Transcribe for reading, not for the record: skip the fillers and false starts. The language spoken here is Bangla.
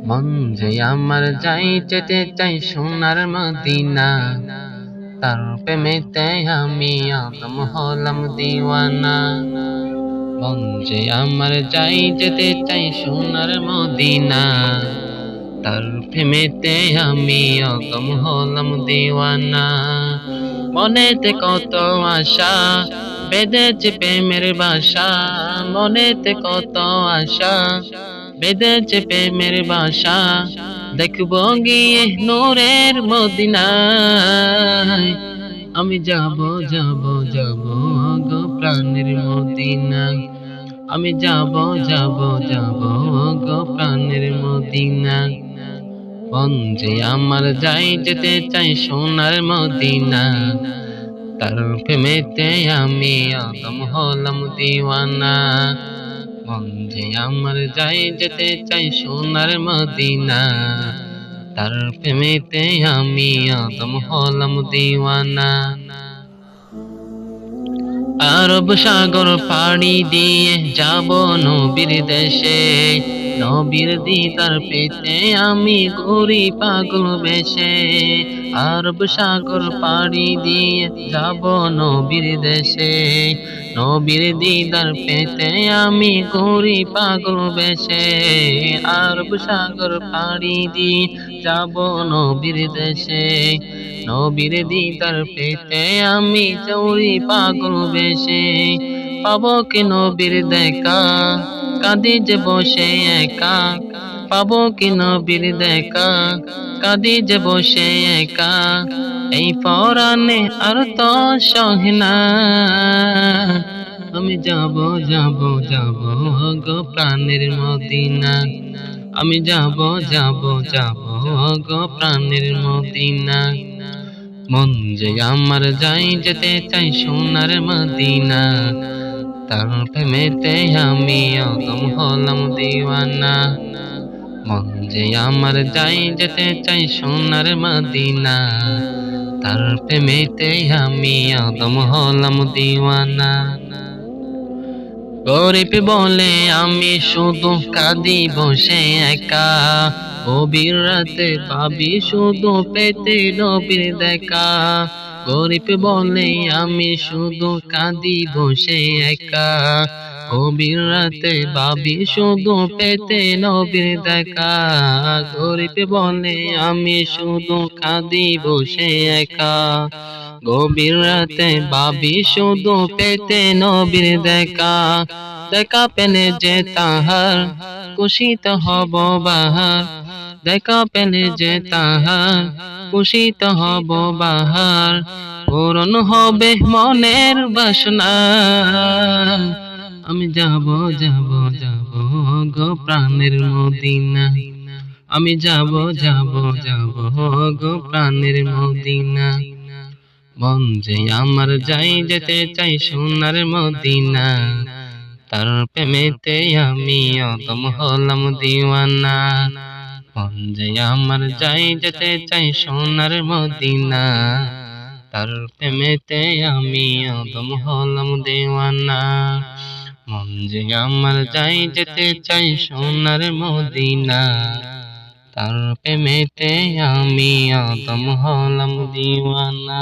মন যে আমার যাই যেতে চাই সোনার মদিনা, তার প্রেমেতে আমি আদম হলাম দিওয়ানা। মন যে আমার যাই যেতে চাই সোনার মদিনা, তার প্রেমেতে আমি আদম হলাম দিওয়ানা। মনেতে কত আশা বেঁধেছে প্রেমের বাসা, মনেতে কত আশা বেঁধেছে প্রেমের বাসা। দেখবো গিয়ে নূরের মদিনায়, আমি যাব যাব যাব গো প্রাণের মদিনায়। আমি যাব যাব যাব গো প্রাণের মদিনায়। মন যে আমার যাই যেতে চাই সোনার মদিনা, তার প্রেমেতে আমি আদম হলাম দিওয়ানা। মন যে আমার যাই যেতে চাই সোনার মদিনা, তার প্রেমেতে আমি আদম হলাম দিওয়ানা। আরব সাগর পাড়ি দিয়ে যাব নবীর দেশে, নবীর দিদার পেতে আমি ঘুরি পাগল বেশে। আরব সাগর পাড়ি দিয়ে যাব নবীর দেশে, নবীর দিদার পেতে আমি ঘুরি পাগল বেশে। আরব সাগর পাড়ি দিয়ে যাব নবীর দেশে, নবীর দিদার পেতে আমি চৌরি পাগল বেশে। পাবো কি নবীর দেখা, কাঁদি যে বসে একা। পাবো কি নবীর দেখা, কাঁদি যে বসে একা। এই পরাণে আর তো সহে না, আমি যাব যাব যাব গো প্রাণের মদিনা। আমি যাব যাব যাব গো প্রাণের মদিনা। মন যে আমার যাই যেতে চাই সোনার মদিনা, তার প্রেমেতে আমি আদম হলাম দিওয়ানা। মন যে আমার যাই যেতে চাই সোনার মদিনা, তার প্রেমেতে আমি আদম হলাম দিওয়ানা। গরিব বলে আমি শুধু কাঁদি বসে একা, গভীর রাতে ভাবি শুধু পেতে নবীর দেখা। গরিব বলে আমি শুধু কাঁদি বসে একা, গভীর রাতে ভাবি শুধু পেতে নবীর দেখা। গরিব বলে আমি শুধু কাঁদি বসে একা, গভীর রাতে ভাবি শুধু পেতে নবীর দেখা। দেখা পেলে যে তাহার খুশিত হব বাহার, দেখা পেলে যে তাহার খুশিত হব বাহার। পূরণ হবে মনের বাসনা, আমি যাব যাব যাব গো প্রাণের মদিনা। আমি যাব যাব যাব গো প্রাণের মদিনা। মন যে আমার যাই যেতে চাই সোনার মদিনা, তার প্রেমেতে আমি আদম হলাম দিওয়ানা। মন যে আমার যাই যেতে চাই সোনার মদিনা, তার প্রেমেতে আমি আদম হলাম দিওয়ানা। মন যে আমার যাই যেতে চাই সোনার মদিনা, তার প্রেমেতে আমি আদম হলাম দিওয়ানা।